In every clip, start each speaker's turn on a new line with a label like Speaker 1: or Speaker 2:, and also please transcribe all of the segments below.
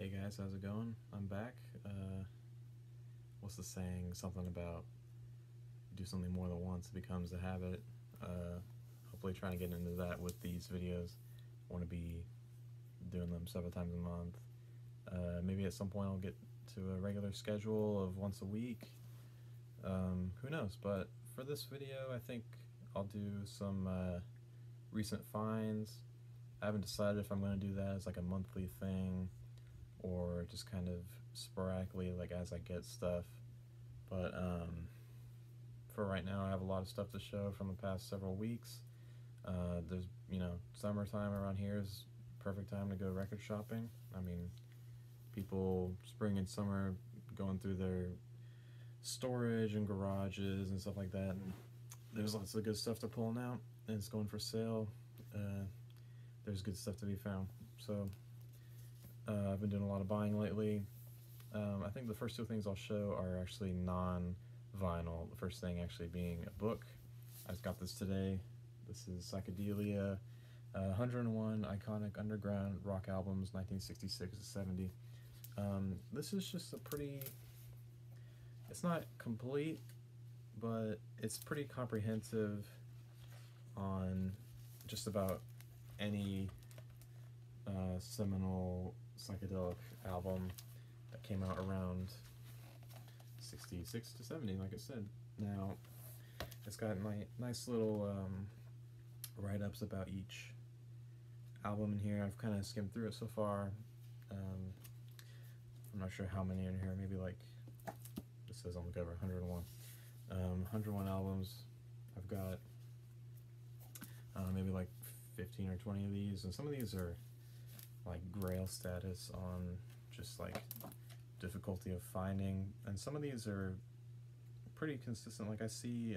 Speaker 1: Hey guys, how's it going? I'm back. What's the saying? Something about do something more than once, it becomes a habit. Hopefully trying to get into that with these videos. I want to be doing them several times a month. Maybe at some point I'll get to a regular schedule of once a week. Who knows? But for this video, I think I'll do some recent finds. I haven't decided if I'm going to do that as like a monthly thing or just kind of sporadically, like as I get stuff. But for right now, I have a lot of stuff to show from the past several weeks. There's, summertime around here is perfect time to go record shopping. I mean, people spring and summer going through their storage and garages and stuff like that, and there's lots of good stuff they're pulling out, and it's going for sale. There's good stuff to be found. So I've been doing a lot of buying lately. I think the first two things I'll show are actually non-vinyl. The first thing actually being a book. I just got this today. This is Psychedelia, 101 Iconic Underground Rock Albums, 1966 to 70. This is just a pretty, it's not complete, but it's pretty comprehensive on just about any seminal psychedelic album that came out around 66 to 70, like I said. Now, it's got nice little write-ups about each album in here. I've kind of skimmed through it so far. I'm not sure how many in here, maybe like, it says on the cover, 101. 101 albums. I've got maybe like 15 or 20 of these, and some of these are like grail status on just like difficulty of finding, and some of these are pretty consistent. Like I see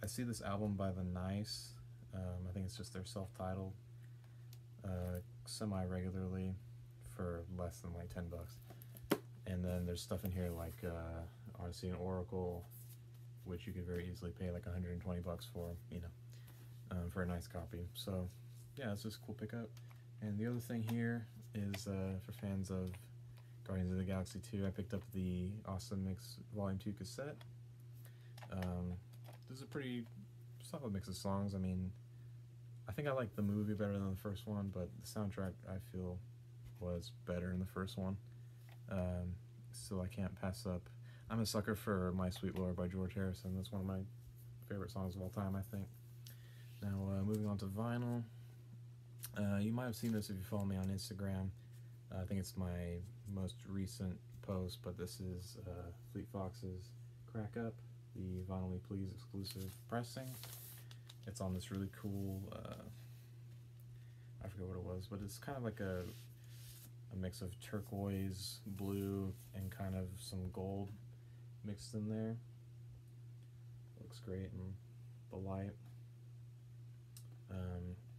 Speaker 1: this album by The Nice. I think it's just their self-titled, semi-regularly for less than like $10. And then there's stuff in here like Odyssey and Oracle, which you could very easily pay like 120 bucks for, for a nice copy. So yeah, it's just a cool pickup. And the other thing here is for fans of Guardians of the Galaxy 2, I picked up the Awesome Mix Volume 2 cassette. This is a pretty solid mix of songs. I mean, I think I like the movie better than the first one, but the soundtrack I feel was better than the first one. So I can't pass up. I'm a sucker for My Sweet Lord by George Harrison. That's one of my favorite songs of all time, I think. Now, moving on to vinyl. You might have seen this if you follow me on Instagram. I think it's my most recent post, but this is Fleet Fox's Crack Up, the Vinyl Me Please exclusive pressing. It's on this really cool, I forget what it was, but it's kind of like a mix of turquoise, blue, and kind of some gold mixed in there. Looks great in the light.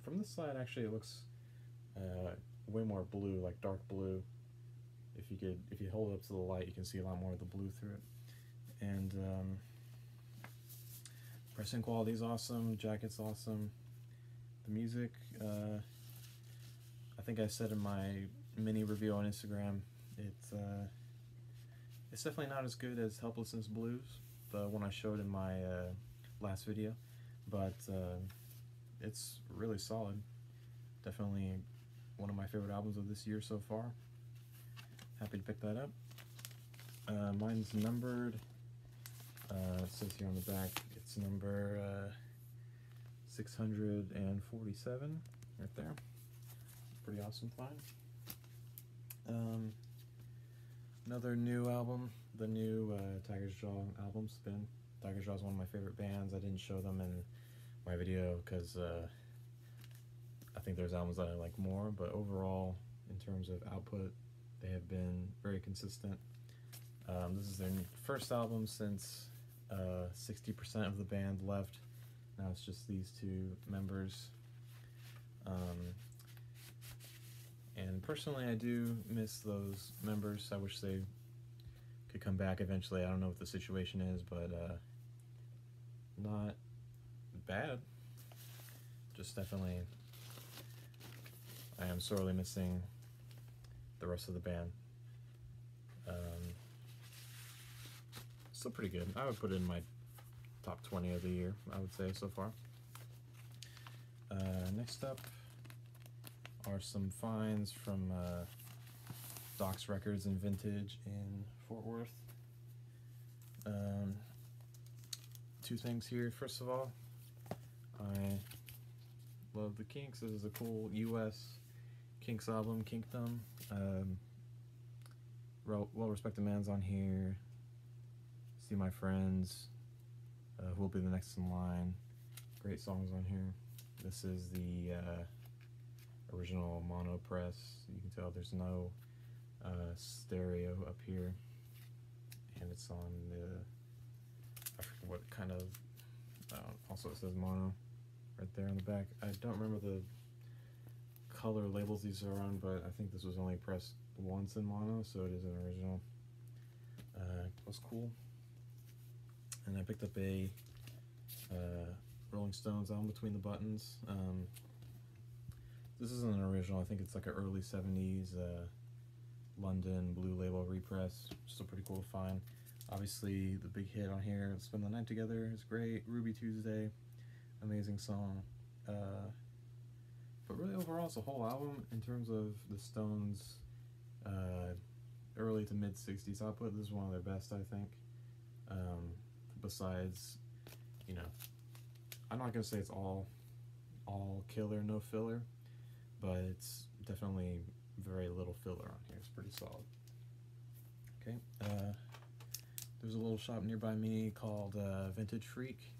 Speaker 1: From this side, actually, it looks way more blue, like dark blue. If you hold it up to the light, you can see a lot more of the blue through it. And pressing quality is awesome. Jacket's awesome. The music, I think I said in my mini review on Instagram, it's definitely not as good as Helplessness Blues, the one I showed in my last video, but it's really solid. Definitely one of my favorite albums of this year so far. Happy to pick that up. Mine's numbered. It says here on the back, it's number 647, right there. Pretty awesome find. Another new album, the new Tiger's Jaw album, Spin. Tiger's Jaw is one of my favorite bands. I didn't show them in my video because I think there's albums that I like more, but overall, in terms of output, they have been very consistent. This is their first album since 60% of the band left. Now it's just these two members. And personally, I do miss those members. I wish they could come back eventually. I don't know what the situation is, but not bad. Just definitely, I am sorely missing the rest of the band. Still pretty good. I would put it in my top 20 of the year, I would say, so far. Next up are some finds from Doc's Records and Vintage in Fort Worth. Two things here. First of all, I love the Kinks. This is a cool US Kinks album, Kink Thumb. Well-respected man's on here. See My Friends, Who Will Be the Next in Line. Great songs on here. This is the original mono press. You can tell there's no stereo up here, and it's on the, I forget what kind of, also it says mono right there on the back. I don't remember the color labels these are on, but I think this was only pressed once in mono, so it is an original. It was cool. And I picked up a Rolling Stones album, Between the Buttons. This isn't an original. I think it's like an early 70s London Blue Label repress. Still pretty cool to find. Obviously, the big hit on here, Spend the Night Together, is great. Ruby Tuesday, amazing song. But really, overall, it's a whole album in terms of the Stones' early to mid 60s output. This is one of their best, I think. Besides, you know, I'm not gonna say it's all killer, no filler, but it's definitely very little filler on here. It's pretty solid. Okay, there's a little shop nearby me called Vintage Freak.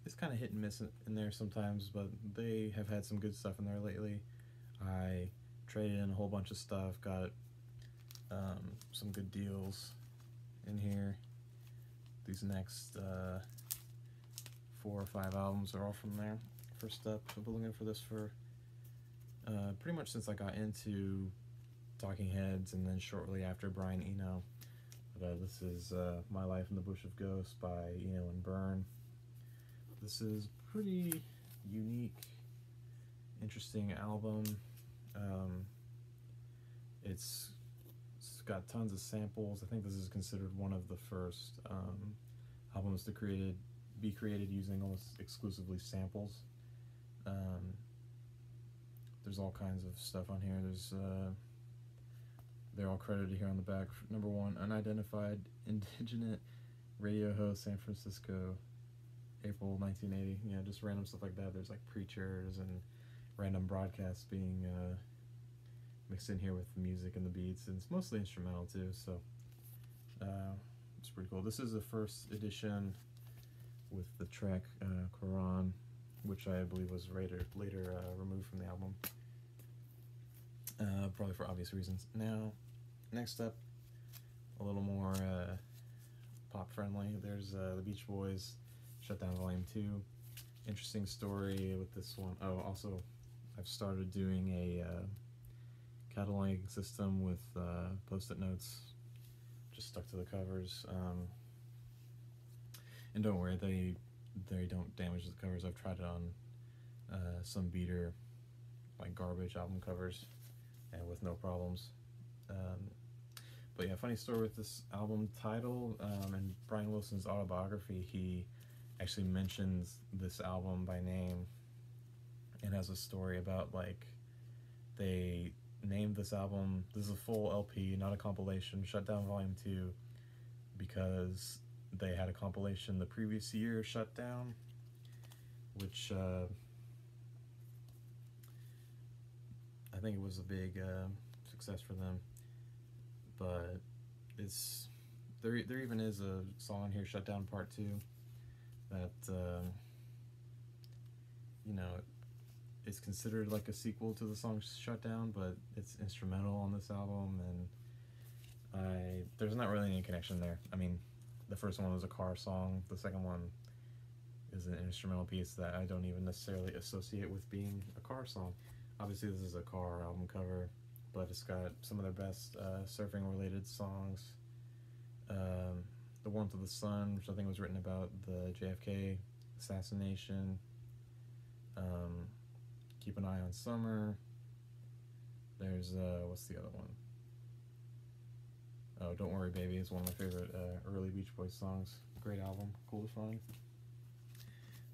Speaker 1: It's kind of hit and miss in there sometimes, but they have had some good stuff in there lately. I traded in a whole bunch of stuff, got some good deals in here. These next 4 or 5 albums are all from there. First up, I've been looking for this for pretty much since I got into Talking Heads, and then shortly after Brian Eno. But this is My Life in the Bush of Ghosts by Eno and Byrne. This is pretty unique, interesting album. It's got tons of samples. I think this is considered one of the first albums to be created using almost exclusively samples. There's all kinds of stuff on here. They're all credited here on the back. Number 1, unidentified indigenous radio host, San Francisco, April 1980. Yeah, just random stuff like that. There's like preachers and random broadcasts being mixed in here with the music and the beats, and it's mostly instrumental too, so it's pretty cool. This is the first edition with the track Quran, which I believe was later removed from the album, probably for obvious reasons. Now, next up, a little more pop friendly. There's the Beach Boys, Shutdown Volume 2. Interesting story with this one. Oh, also, I've started doing a cataloging system with post-it notes, just stuck to the covers. And don't worry, they don't damage the covers. I've tried it on some beater, like garbage album covers, and with no problems. But yeah, funny story with this album title, and Brian Wilson's autobiography, he actually mentions this album by name and has a story about, like, they named this album, this is a full LP, not a compilation, Shutdown Volume 2, because they had a compilation the previous year, Shutdown, which I think it was a big success for them. But there even is a song here, Shutdown Part 2, that you know, it's considered like a sequel to the song Shutdown, but it's instrumental on this album, and there's not really any connection there. I mean, the first one was a car song, the second one is an instrumental piece that I don't even necessarily associate with being a car song. Obviously this is a car album cover, but it's got some of their best surfing related songs. The Warmth of the Sun, which I think was written about the JFK assassination. Keep an Eye on Summer. There's, what's the other one? Oh, Don't Worry Baby is one of my favorite early Beach Boys songs. Great album, cool to find.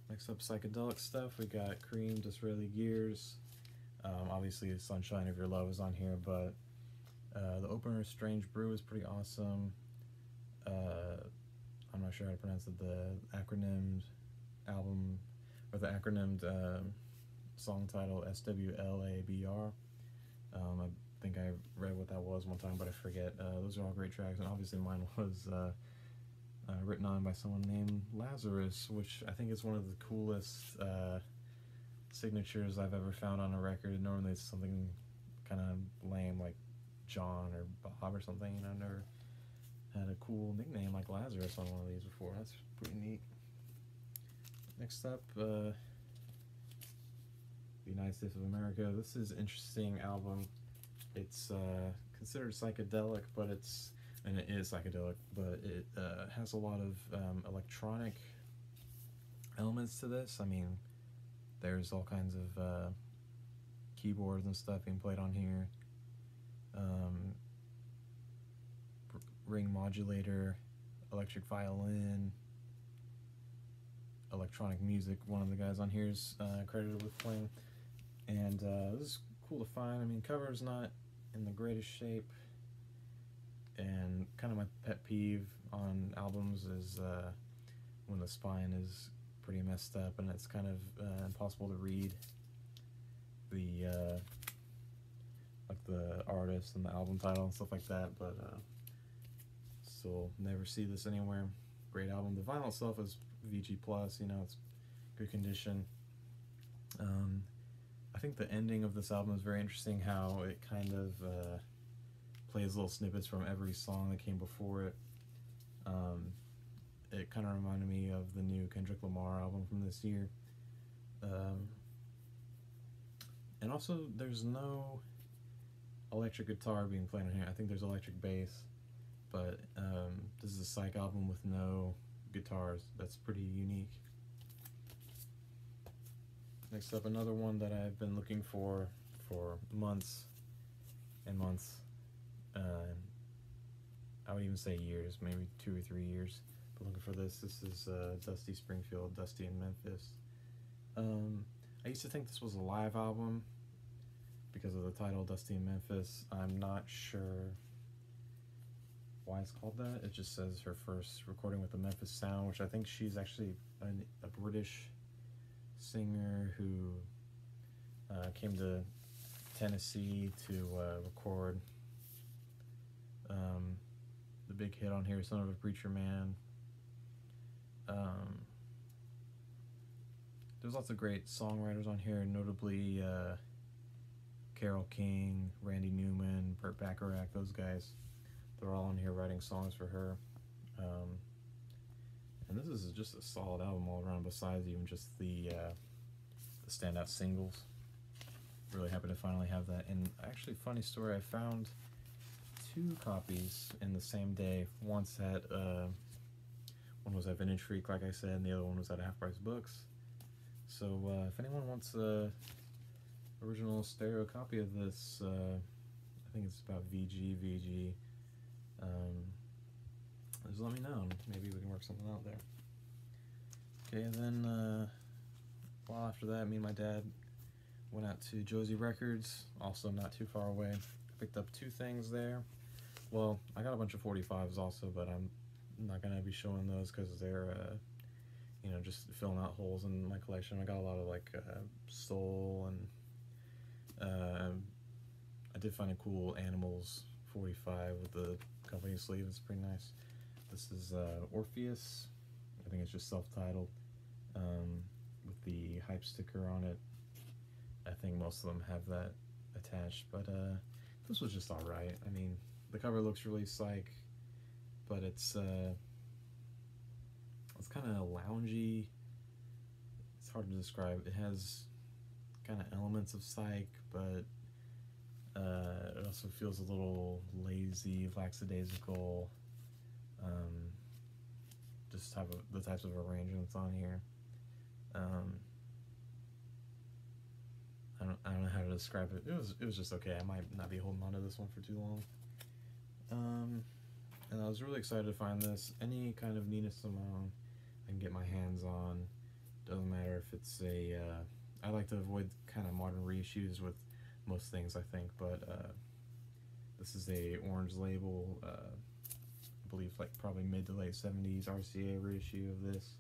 Speaker 1: Next up, psychedelic stuff. We got Cream, Disraeli Gears. Obviously, Sunshine of Your Love is on here, but the opener, Strange Brew, is pretty awesome. I'm not sure how to pronounce it. The acronymed album, or the acronymed song title, SWLABR. I think I read what that was one time, but I forget. Those are all great tracks, and obviously mine was written on by someone named Lazarus, which I think is one of the coolest signatures I've ever found on a record. Normally it's something kind of lame like John or Bob or something. You know, I've never had a cool nickname like Lazarus on one of these before. That's pretty neat. Next up, the United States of America. This is an interesting album. It's considered psychedelic, but it is psychedelic, but it has a lot of electronic elements to this. I mean, there's all kinds of keyboards and stuff being played on here. Ring modulator, electric violin, electronic music. One of the guys on here is credited with playing, and this is cool to find. I mean, cover's not in the greatest shape, and kind of my pet peeve on albums is when the spine is pretty messed up and it's kind of impossible to read the like the artist and the album title and stuff like that, but still never see this anywhere. Great album. The vinyl itself is VG+, you know, it's good condition. I think the ending of this album is very interesting, how it kind of plays little snippets from every song that came before it. It kind of reminded me of the new Kendrick Lamar album from this year. And also, there's no electric guitar being played on here. I think there's electric bass, but this is a psych album with no guitars. That's pretty unique. Next up, another one that I've been looking for months and months. I would even say years, maybe 2 or 3 years. But looking for this. This is Dusty Springfield, Dusty in Memphis. I used to think this was a live album because of the title, Dusty in Memphis. I'm not sure why it's called that. It just says her first recording with the Memphis Sound, which I think she's actually a British singer who came to Tennessee to record the big hit on here, Son of a Preacher Man. There's lots of great songwriters on here, notably Carole King, Randy Newman, Burt Bacharach, those guys. They're all on here writing songs for her. And this is just a solid album all around, besides even just the standout singles. Really happy to finally have that. And actually, funny story, I found 2 copies in the same day. Once at one was at Vintage Freak, like I said, and the other one was at Half Price Books. So if anyone wants a original stereo copy of this, I think it's about VG. Just let me know. Maybe we can work something out there. Okay, and then a while after that, me and my dad went out to Josie Records, also not too far away. Picked up 2 things there. Well, I got a bunch of 45s also, but I'm not going to be showing those because they're, you know, just filling out holes in my collection. I got a lot of, like, soul, and I did find a cool Animals 45 with the company sleeve. It's pretty nice. This is Orpheus. I think it's just self-titled, with the hype sticker on it. I think most of them have that attached, but this was just alright. I mean, the cover looks really psych, but it's kind of loungy. It's hard to describe. It has kind of elements of psych, but it also feels a little lazy, lackadaisical. Just the types of arrangements on here. I don't know how to describe it. It was just okay. I might not be holding on to this one for too long. And I was really excited to find this. Any kind of Nina Simone I can get my hands on. Doesn't matter if it's a, I like to avoid kind of modern reissues with most things, I think, but this is a orange label, I believe like probably mid to late 70s RCA reissue of this.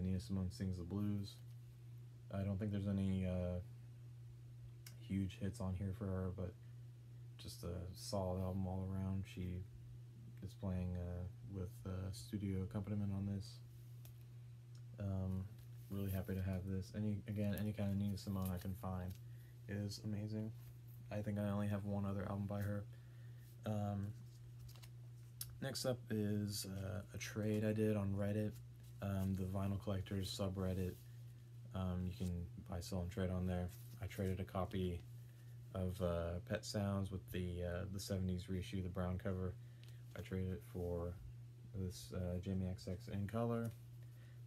Speaker 1: Nina Simone Sings the Blues. I don't think there's any huge hits on here for her, but just a solid album all around. She is playing with studio accompaniment on this. Really happy to have this. Any kind of Nina Simone I can find is amazing. I think I only have one other album by her. Next up is a trade I did on Reddit, the Vinyl Collectors subreddit. You can buy, sell, and trade on there. I traded a copy of Pet Sounds with the 70s reissue, the brown cover. I traded it for this Jamie XX in color.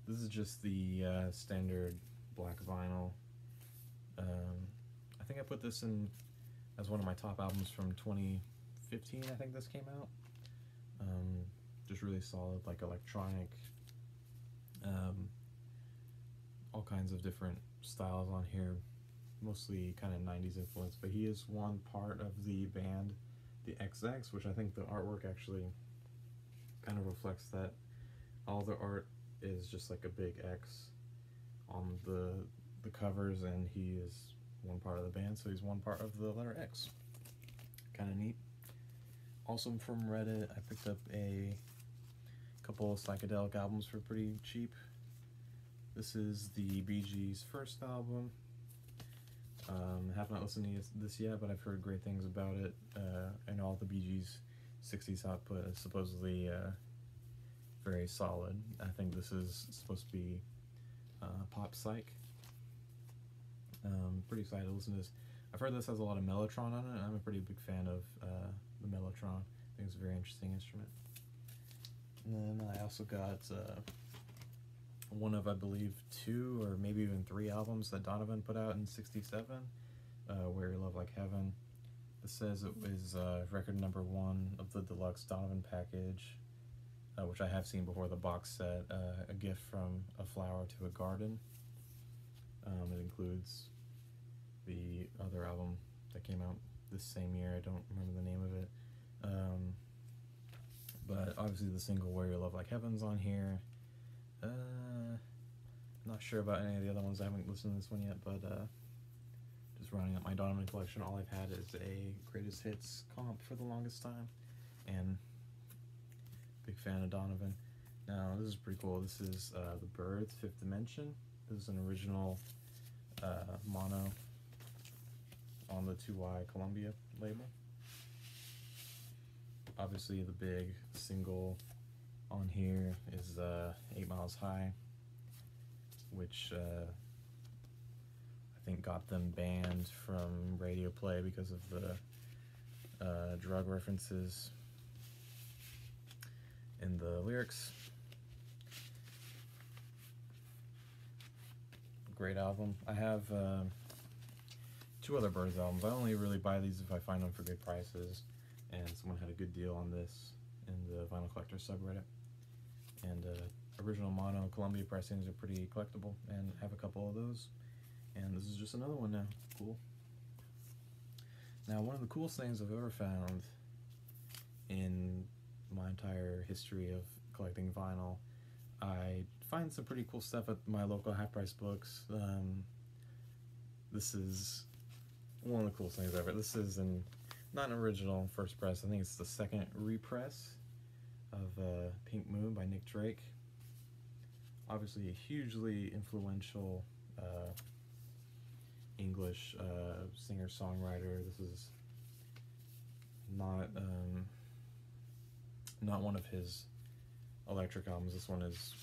Speaker 1: This is just the standard black vinyl. I think I put this in as one of my top albums from 2015, I think this came out. Just really solid, like electronic, all kinds of different styles on here, mostly kind of 90s influence, but he is one part of the band, the XX, which I think the artwork actually kind of reflects that. All the art is just like a big X on the covers, and he is one part of the band, so he's one part of the letter X. Kind of neat. Also from Reddit, I picked up a couple of Psychedelic Albums for pretty cheap. This is the Bee Gees' first album. Have not listened to this yet, but I've heard great things about it. And all the Bee Gees' 60s output is supposedly very solid. I think this is supposed to be pop psych. Pretty excited to listen to this. I've heard this has a lot of mellotron on it, and I'm a pretty big fan of the mellotron. I think it's a very interesting instrument. And then I also got one of, I believe, 2 or maybe even 3 albums that Donovan put out in '67, Where You Love Like Heaven. This says it was record number 1 of the deluxe Donovan package, which I have seen before, the box set, A Gift from a Flower to a Garden. It includes the other album that came out this same year. I don't remember the name of it. But obviously the single Where Your Love Like Heaven's on here. Not sure about any of the other ones. I haven't listened to this one yet, but just rounding up my Donovan collection, all I've had is a greatest hits comp for the longest time, and big fan of Donovan. Now this is pretty cool. This is The Birds, Fifth Dimension. This is an original mono on the 2Y Columbia label. Obviously the big single on here is 8 Miles High, which I think got them banned from radio play because of the drug references in the lyrics. Great album. I have 2 other Birds albums. I only really buy these if I find them for good prices, and someone had a good deal on this in the Vinyl Collector subreddit. And original mono Columbia pressings are pretty collectible, and I have a couple of those, and this is just another one now. Cool. Now, one of the coolest things I've ever found in my entire history of collecting vinyl, I find some pretty cool stuff at my local half-price books. This is one of the coolest things ever. This is not an original first press. I think it's the second repress of Pink Moon by Nick Drake. Obviously a hugely influential English singer-songwriter. This is not one of his electric albums. This one is,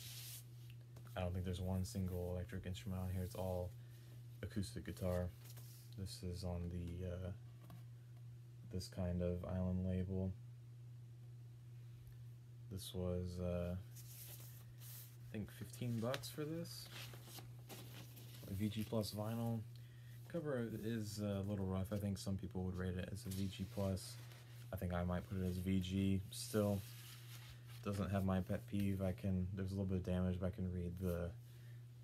Speaker 1: I don't think there's one single electric instrument on here. It's all acoustic guitar. This is on the This Kind of Island label. This was I think $15 for this. VG Plus vinyl. cover is a little rough. I think some people would rate it as a VG+. I think I might put it as VG. Still, doesn't have my pet peeve. There's a little bit of damage, but I can read the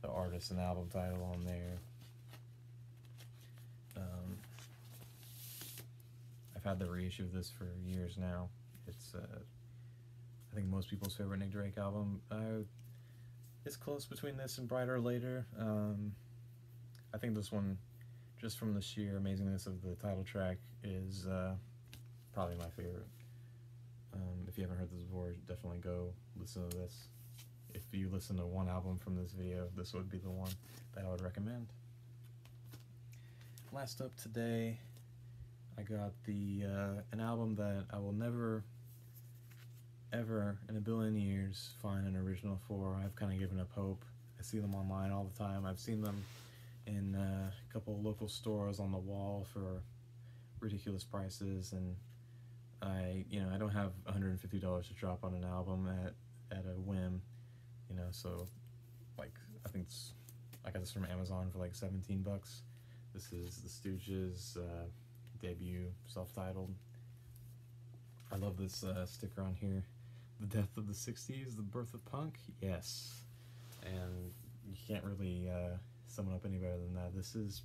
Speaker 1: artist and album title on there. I've had the reissue of this for years now. It's I think most people's favorite Nick Drake album. It's close between this and Brighter Later. I think this one, just from the sheer amazingness of the title track, is probably my favorite. If you haven't heard this before, definitely go listen to this. If you listen to one album from this video, this would be the one that I would recommend. Last up today, I got an album that I will never, ever in a billion years find an original for. I've kind of given up hope. I see them online all the time. I've seen them in a couple of local stores on the wall for ridiculous prices, and I don't have $150 to drop on an album at a whim, so like I got this from Amazon for like 17 bucks. This is the Stooges debut, self-titled. I love this sticker on here. The death of the 60s, the birth of punk? Yes. And you can't really sum it up any better than that. This is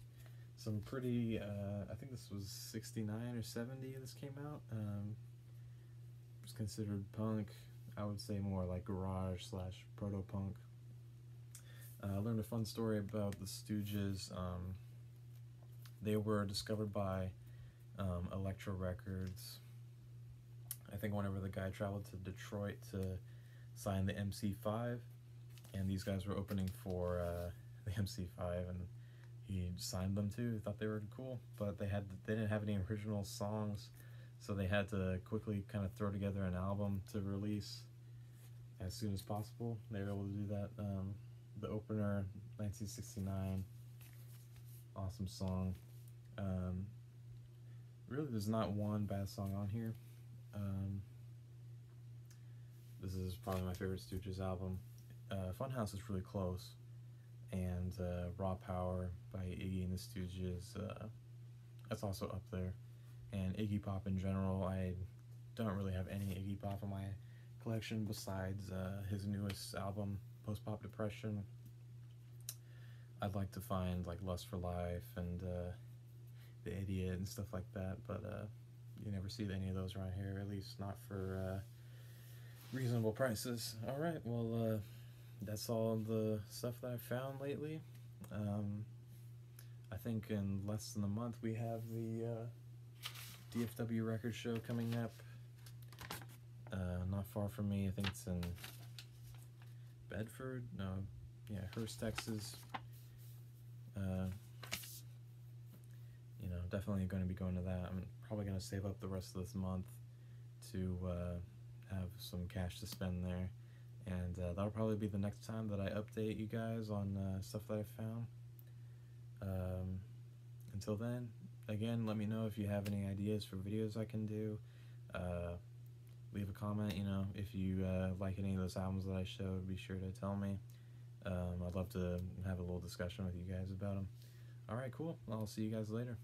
Speaker 1: some pretty, I think this was 69 or 70 this came out. It's considered punk. I would say more like garage / proto-punk. I learned a fun story about the Stooges. They were discovered by Elektra Records. I think whenever the guy traveled to Detroit to sign the MC5, and these guys were opening for the MC5, and he signed them too. Thought they were cool, but they didn't have any original songs, so they had to quickly kind of throw together an album to release as soon as possible. They were able to do that. The opener, 1969, awesome song. Really, there's not one bad song on here. This is probably my favorite Stooges album. Funhouse is really close, and Raw Power by Iggy and the Stooges, that's also up there. And Iggy Pop in general, I don't really have any Iggy Pop in my collection besides his newest album, Post Pop Depression. I'd like to find like Lust for Life and The Idiot and stuff like that, but you never see any of those around here, at least not for reasonable prices. Alright, well, that's all the stuff that I've found lately. I think in less than a month we have the DFW record show coming up. Not far from me. I think it's in Bedford? No, yeah, Hearst, Texas. Definitely going to be going to that. I'm probably going to save up the rest of this month to have some cash to spend there, and that'll probably be the next time that I update you guys on stuff that I found. Until then, again, let me know if you have any ideas for videos I can do. Leave a comment, if you like any of those albums that I showed, be sure to tell me. I'd love to have a little discussion with you guys about them. Alright, cool. I'll see you guys later.